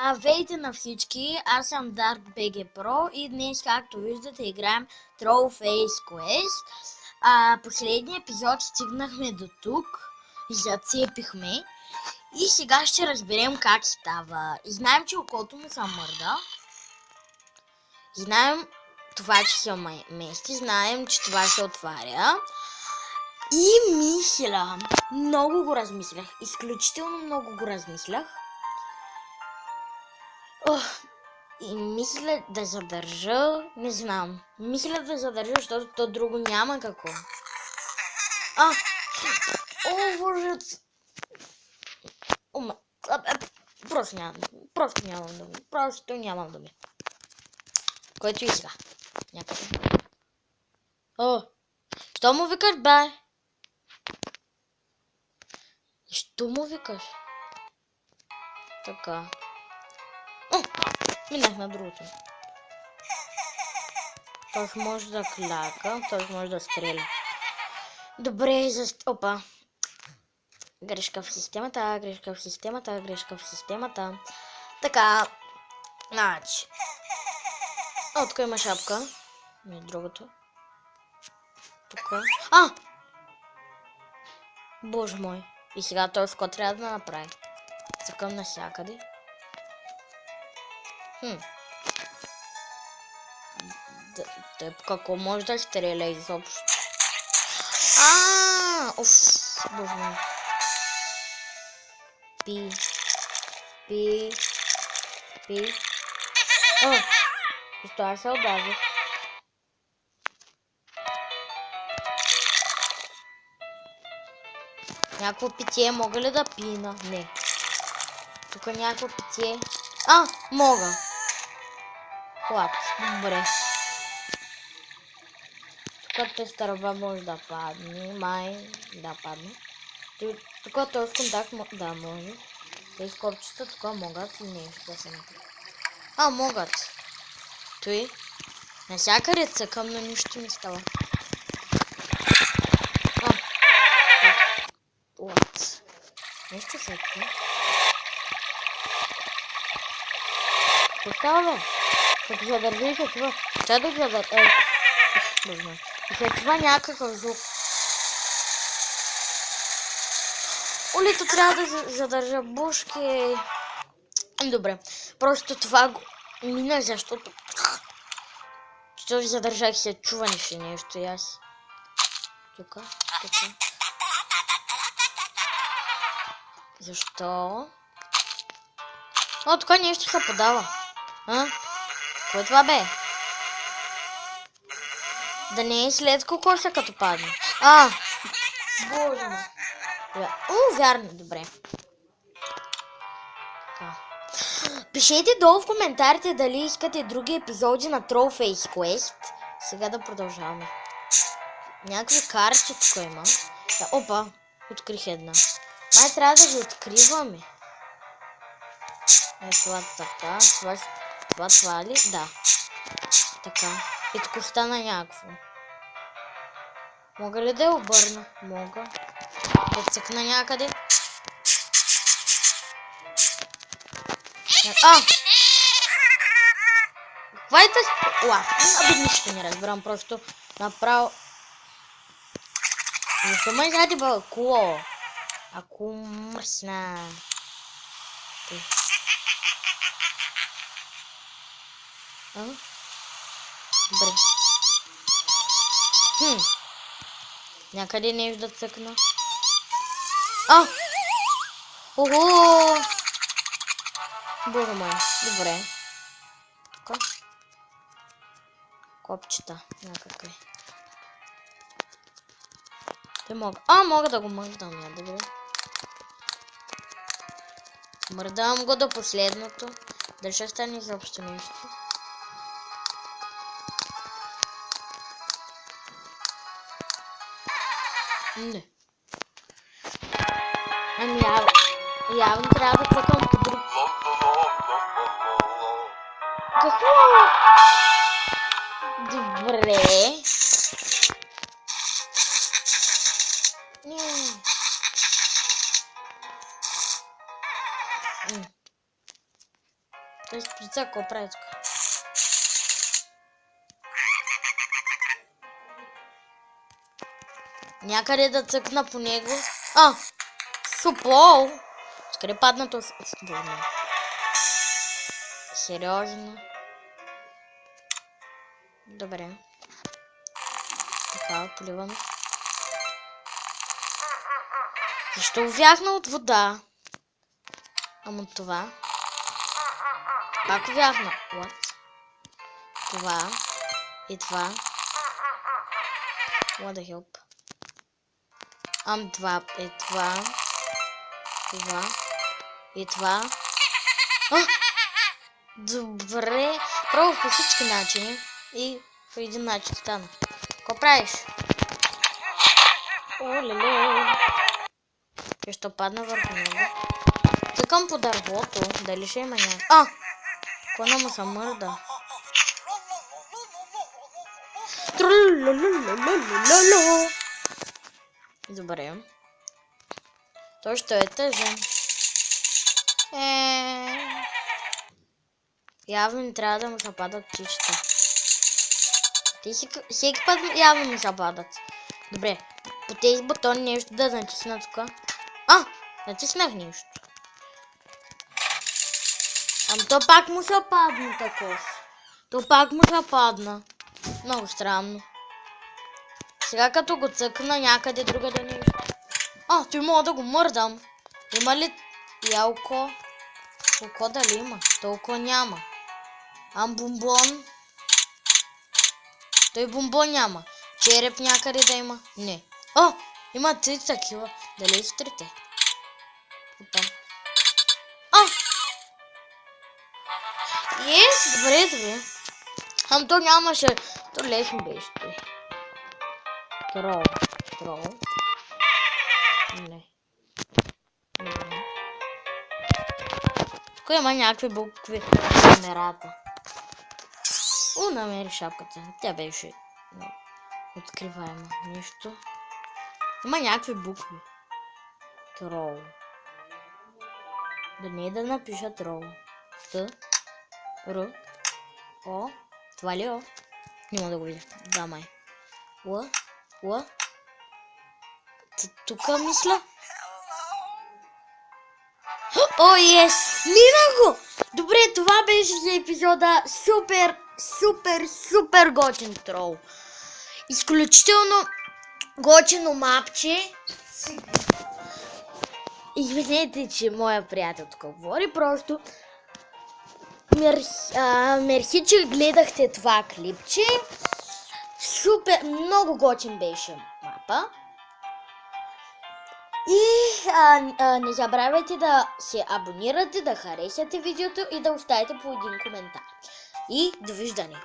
Здравейте на всички, аз съм Dark BG Pro и днес, както виждате, играем Trollface Quest. Последния епизод стигнахме до тук, зацепихме и сега ще разберем как става. Знаем, че окото му се мърда, знаем това, че се мести, знаем, че това се отваря и мисля, много го размислях, изключително много го размислях. И мисля да задържа, не знам. Мисля да задържа, защото то друго няма какво. О, боже. Просто нямам думи. Който и сега. Някъде. Що му викаш, бе? Що му викаш? Така. Минах на другото. Той може да кляка, той може да стреля. Добре, опа. Грешка в системата, грешка в системата, грешка в системата. Така. Значи. Тук има шапка. Не другото. Тук. Боже мой. И сега този скот трябва да направи. Цъкам навсякъде. Тъп, какво може да стреля изобщо? Боже мой. Пи. Защо се обадих? Някакво питие мога ли да пина? Не. Тук някакво питие. Мога. Добре. Тук тази стърба може да падне. Май да падне. Тук този контакт да може. Тези корчета тук могат и нещо да се направи. Могат. Той. Насякъде цъкам, но нищо не става. Нещо се това. Какво става, бе? Като задържи се това. Трябва да задържи. И след това някакъв звук. Олито трябва да задържа бушки. Добре. Просто това го мина, защото задържах се чуването нещо и аз. Тук. Защо? Тук нещо се подава. Кой е това, бе? Да не е след кокоса като падне. Боже ме. Вярно, добре. Така. Пишете долу в коментарите дали искате други епизоди на Trollface Quest. Сега да продължаваме. Някакви карти тук има. Опа, открих една. Май трябва да ги откриваме. Това така, това ли? Да. Така. И тук стана някакво. Мога ли да я обърна? Мога. Да цъкна някъде. Каква е тази? Нищо не разбирам, просто направо. Защо ме изяди бълко? Ако мръсна. Добре. Някъде нещо да цъкна. Ого! Боже мой. Добре. Тук. Копчета. Някакви. Те мога. Мога да го мърдам. Добре. Мърдам го до последното. Дали ще стане изобщо нещо? Не. Явно трябва да цъкам по друг. Какво? Добре. Той шприца, какво прави тук? Някъде да цъкна по него. Супол! Скъде падна то с вълна? Сериозно? Добре. Така, поливам. Защо увяхна от вода? Ама това. Пак увяхна. What? Това. И това. What the help? Това. И това. Това. И това. Добре. Пробвах по всички начини. И по един начин стана. Какво правиш? Оле-ле. Защо падна върху него? Цъкам по дървото. Дали ще има някакво? Кона му се мърда. Добре. Той ще е тъжен. Явно не трябва да му се падат птичета. Всеки път явно ми се падат. Добре. По тези бутони нещо да натисна тук. Натиснах нещо. То пак му се падна таков. То пак му се падна. Много странно. Сега като го цъкна някъде другаде нещо. Той мога да го мърдам. Има ли ялко? Око дали има? Толкова няма. Бомбон. Той бомбон няма. Череп някъде да има? Не. Има 3 такива. Дали са 3-те? Добре. То нямаше. То лесно беше той. Трол. Не. Тук има някакви букви в камерата. Намери шапката. Тя беше откриваема. Нищо. Има някакви букви. Трол. Да не е да напиша трол. Р. О. Това ли О? Няма да го видя. Да, май. Л. Тук мисля. Ес! Мина го! Добре, това беше за епизода. Супер готин трол. Изключително готино мапче. Извинете, че моя приятел тук говори. Просто мерси, че гледахте това клипче. Много готин беше мапа. И не забравяйте да се абонирате, да харесате видеото и да оставите по един коментар. И довиждане!